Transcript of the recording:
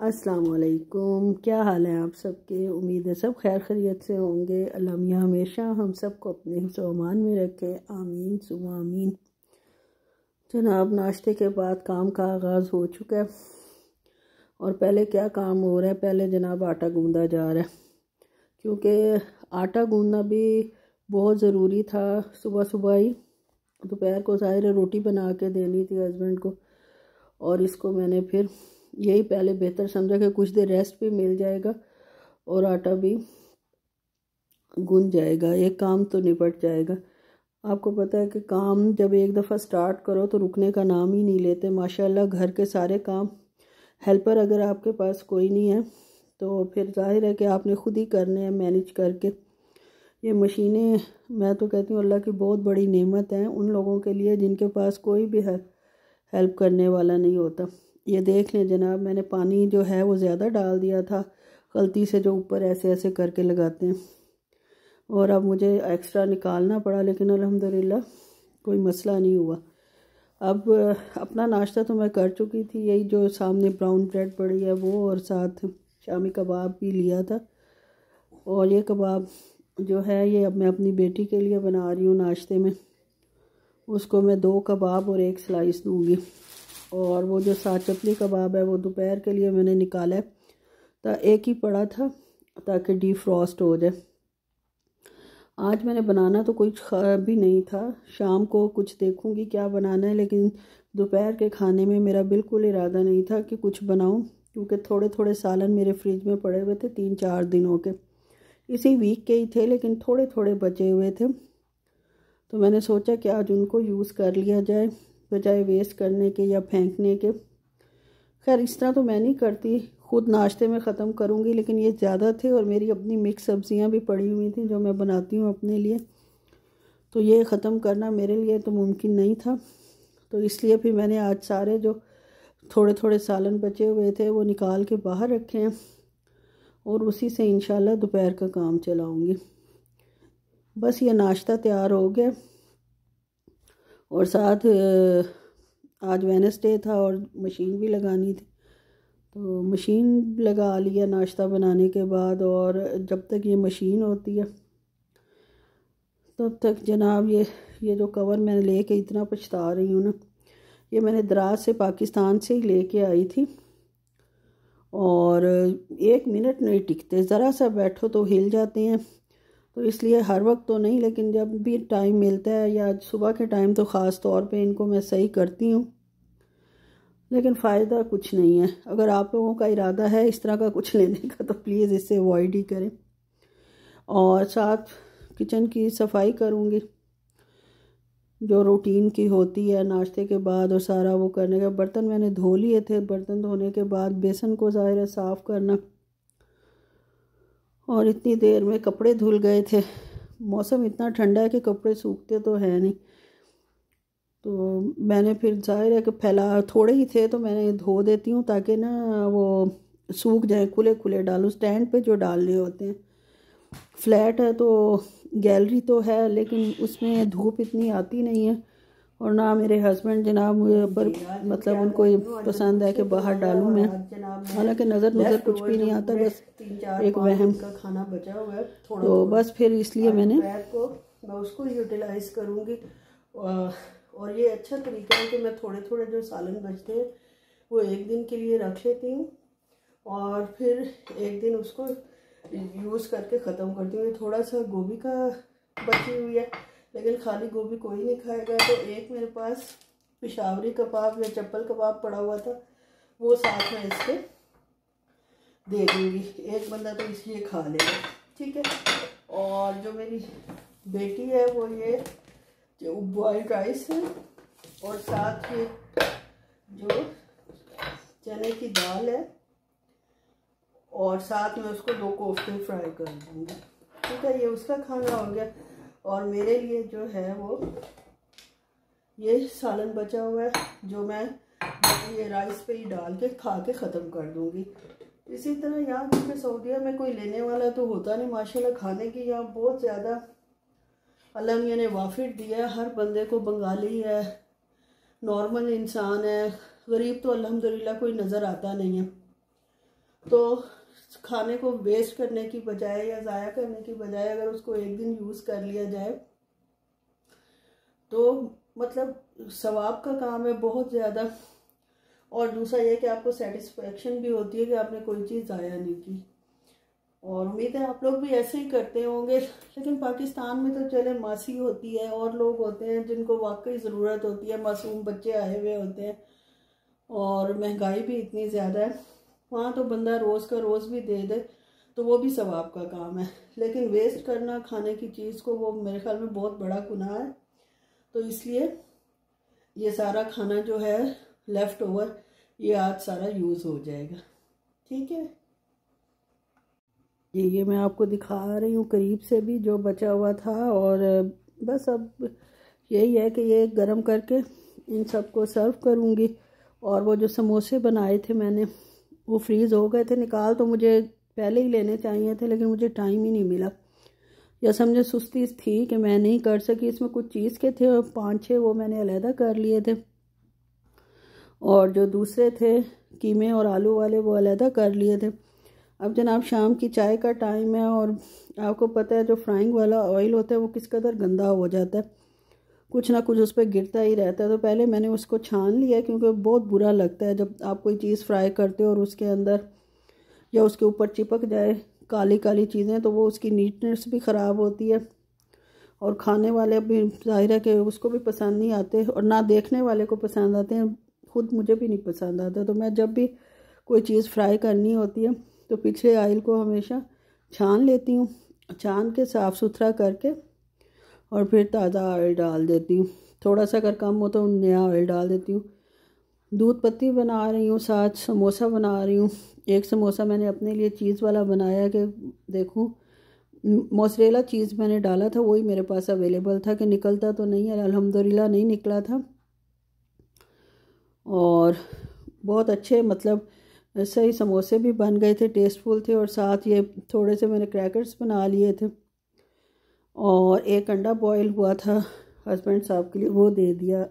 अस्सलाम वालेकुम। क्या हाल है आप सबके? उम्मीद है सब खैर खैरियत से होंगे। अल्लाह मियां हमेशा हम सबको अपने हिफ्ज़ व अमान में रखे, आमीन सुम्मा आमीन। जनाब, नाश्ते के बाद काम का आगाज़ हो चुका है और पहले क्या काम हो रहा है, पहले जनाब आटा गूंदा जा रहा है, क्योंकि आटा गूंदना भी बहुत ज़रूरी था। सुबह सुबह ही दोपहर को ज़ाहिर है रोटी बना के देनी थी हस्बैंड को, और इसको मैंने फिर यही पहले बेहतर समझा कि कुछ देर रेस्ट भी मिल जाएगा और आटा भी गूंद जाएगा, एक काम तो निपट जाएगा। आपको पता है कि काम जब एक दफ़ा स्टार्ट करो तो रुकने का नाम ही नहीं लेते। माशाल्लाह घर के सारे काम, हेल्पर अगर आपके पास कोई नहीं है तो फिर जाहिर है कि आपने खुद ही करने हैं मैनेज करके। ये मशीनें, मैं तो कहती हूँ अल्लाह की बहुत बड़ी नेमत है उन लोगों के लिए जिनके पास कोई भी हेल्प करने वाला नहीं होता। ये देख लें जनाब, मैंने पानी जो है वो ज़्यादा डाल दिया था गलती से, जो ऊपर ऐसे ऐसे करके लगाते हैं, और अब मुझे एक्स्ट्रा निकालना पड़ा, लेकिन अल्हम्दुलिल्लाह कोई मसला नहीं हुआ। अब अपना नाश्ता तो मैं कर चुकी थी, यही जो सामने ब्राउन ब्रेड पड़ी है वो, और साथ शामी कबाब भी लिया था। और ये कबाब जो है ये अब मैं अपनी बेटी के लिए बना रही हूँ नाश्ते में। उसको मैं 2 कबाब और 1 स्लाइस दूँगी। और वो जो साथ चपली कबाब है वो दोपहर के लिए मैंने निकाला है, तो एक ही पड़ा था ताकि डीफ्रॉस्ट हो जाए। आज मैंने बनाना तो कुछ भी नहीं था, शाम को कुछ देखूंगी क्या बनाना है, लेकिन दोपहर के खाने में मेरा बिल्कुल इरादा नहीं था कि कुछ बनाऊं, क्योंकि थोड़े थोड़े सालन मेरे फ्रिज में पड़े हुए थे 3-4 दिनों के, इसी वीक के ही थे, लेकिन थोड़े थोड़े बचे हुए थे। तो मैंने सोचा कि आज उनको यूज़ कर लिया जाए बजाय वेस्ट करने के या फेंकने के। खैर इस तरह तो मैं नहीं करती, खुद नाश्ते में ख़त्म करूँगी, लेकिन ये ज़्यादा थे और मेरी अपनी मिक्स सब्ज़ियाँ भी पड़ी हुई थी जो मैं बनाती हूँ अपने लिए, तो ये ख़त्म करना मेरे लिए तो मुमकिन नहीं था। तो इसलिए फिर मैंने आज सारे जो थोड़े थोड़े सालन बचे हुए थे वो निकाल के बाहर रखे हैं और उसी से इंशाल्लाह दोपहर का काम चलाऊँगी। बस ये नाश्ता तैयार हो गया, और साथ आज वेडनेसडे था और मशीन भी लगानी थी, तो मशीन लगा लिया नाश्ता बनाने के बाद। और जब तक ये मशीन होती है तब तक जनाब ये जो कवर मैं लेके इतना पछता रही हूँ ना, ये मैंने दराज से पाकिस्तान से ही लेके आई थी, और 1 मिनट नहीं टिकते, ज़रा सा बैठो तो हिल जाते हैं। तो इसलिए हर वक्त तो नहीं, लेकिन जब भी टाइम मिलता है या सुबह के टाइम तो ख़ास तौर पे इनको मैं सही करती हूँ, लेकिन फ़ायदा कुछ नहीं है। अगर आप लोगों का इरादा है इस तरह का कुछ लेने का तो प्लीज़ इससे अवॉइड ही करें। और साथ किचन की सफाई करूँगी जो रूटीन की होती है नाश्ते के बाद, और सारा वो करने का। बर्तन मैंने धो लिए थे, बर्तन धोने के बाद बेसन को ज़ाहिर है साफ़ करना, और इतनी देर में कपड़े धुल गए थे। मौसम इतना ठंडा है कि कपड़े सूखते तो है नहीं, तो मैंने फिर ज़ाहिर है कि फैला थोड़े ही थे तो मैंने धो देती हूँ ताकि ना वो सूख जाए। खुले खुले डालूँ, स्टैंड पे जो डालने होते हैं। फ्लैट है तो गैलरी तो है, लेकिन उसमें धूप इतनी आती नहीं है, और ना मेरे हस्बैंड जनाब पर मतलब उनको ये पसंद है कि बाहर डालूँ मैं, हालांकि नज़र कुछ भी नहीं आता, बस एक वहम का खाना बचा हुआ है तो बस फिर इसलिए मैं उसको यूटिलाइज़ करूँगी। और ये अच्छा तरीका है कि मैं थोड़े थोड़े जो सालन बचते हैं वो एक दिन के लिए रख लेती हूँ और फिर एक दिन उसको यूज़ करके ख़त्म करती हूँ। थोड़ा सा गोभी का बची हुई है, लेकिन खाली गोभी कोई नहीं खाएगा, तो एक मेरे पास पेशावरी कबाब या चप्पल कबाब पड़ा हुआ था, वो साथ में इसके दे दूँगी। एक बंदा तो इसलिए खा लेगा, ठीक है। और जो मेरी बेटी है वो ये जो बॉइल्ड राइस है, और साथ ये जो चने की दाल है, और साथ में उसको 2 कोफ्ते फ्राई कर दूँगी, ठीक है। ये उसका खाना हो गया, और मेरे लिए जो है वो ये सालन बचा हुआ है जो मैं ये राइस पे ही डाल के खा के ख़त्म कर दूँगी। इसी तरह यहाँ पे सऊदीया में कोई लेने वाला तो होता नहीं माशाल्लाह, खाने की यहाँ बहुत ज़्यादा अल्लाह मियां ने वाफिर दिया है हर बंदे को। बंगाली है, नॉर्मल इंसान है, गरीब तो अल्हम्दुलिल्लाह कोई नज़र आता नहीं है। तो खाने को वेस्ट करने की बजाय या ज़ाया करने की बजाय अगर उसको एक दिन यूज़ कर लिया जाए तो मतलब सवाब का काम है बहुत ज़्यादा। और दूसरा ये कि आपको सेटिस्फेक्शन भी होती है कि आपने कोई चीज़ ज़ाया नहीं की। और उम्मीद है आप लोग भी ऐसे ही करते होंगे। लेकिन पाकिस्तान में तो चले मासी होती है और लोग होते हैं जिनको वाकई ज़रूरत होती है, मासूम बच्चे आए हुए होते हैं और महंगाई भी इतनी ज़्यादा है। वहाँ तो बंदा रोज़ का रोज़ भी दे दे तो वो भी सवाब का काम है। लेकिन वेस्ट करना खाने की चीज़ को, वो मेरे ख्याल में बहुत बड़ा गुनाह है। तो इसलिए ये सारा खाना जो है लेफ़्ट ओवर, ये आज सारा यूज़ हो जाएगा। ठीक है जी, ये मैं आपको दिखा रही हूँ करीब से भी जो बचा हुआ था। और बस अब यही है कि ये गरम करके इन सबको सर्व करूँगी। और वो जो समोसे बनाए थे मैंने, वो फ्रीज़ हो गए थे, निकाल तो मुझे पहले ही लेने चाहिए थे लेकिन मुझे टाइम ही नहीं मिला, या समझे सुस्ती थी कि मैं नहीं कर सकी। इसमें कुछ चीज़ के थे और 5-6 वो मैंने अलहदा कर लिए थे, और जो दूसरे थे कीमे और आलू वाले वो अलहदा कर लिए थे। अब जनाब शाम की चाय का टाइम है और आपको पता है जो फ्राइंग वाला ऑयल होता है वो किस कदर गंदा हो जाता है, कुछ ना कुछ उस पर गिरता ही रहता है। तो पहले मैंने उसको छान लिया क्योंकि बहुत बुरा लगता है जब आप कोई चीज़ फ्राई करते हो और उसके अंदर या उसके ऊपर चिपक जाए काली काली चीज़ें, तो वो उसकी नीटनेस भी ख़राब होती है और खाने वाले भी जाहिर है कि उसको भी पसंद नहीं आते और ना देखने वाले को पसंद आते हैं। खुद मुझे भी नहीं पसंद आता। तो मैं जब भी कोई चीज़ फ्राई करनी होती है तो पिछले ऑयल को हमेशा छान लेती हूँ, छान के साफ़ सुथरा करके और फिर ताज़ा ऑयल डाल देती हूँ। थोड़ा सा अगर कम हो तो नया ऑयल डाल देती हूँ। दूध पत्ती बना रही हूँ, साथ समोसा बना रही हूँ। एक समोसा मैंने अपने लिए चीज़ वाला बनाया कि देखूँ, मोज़रेला चीज़ मैंने डाला था, वही मेरे पास अवेलेबल था कि निकलता तो नहीं है, अल्हम्दुलिल्लाह नहीं निकला था। और बहुत अच्छे मतलब सही समोसे भी बन गए थे, टेस्टफुल थे। और साथ ये थोड़े से मैंने क्रैकर्स बना लिए थे और एक अंडा बॉयल हुआ था हस्बैंड साहब के लिए, वो दे दिया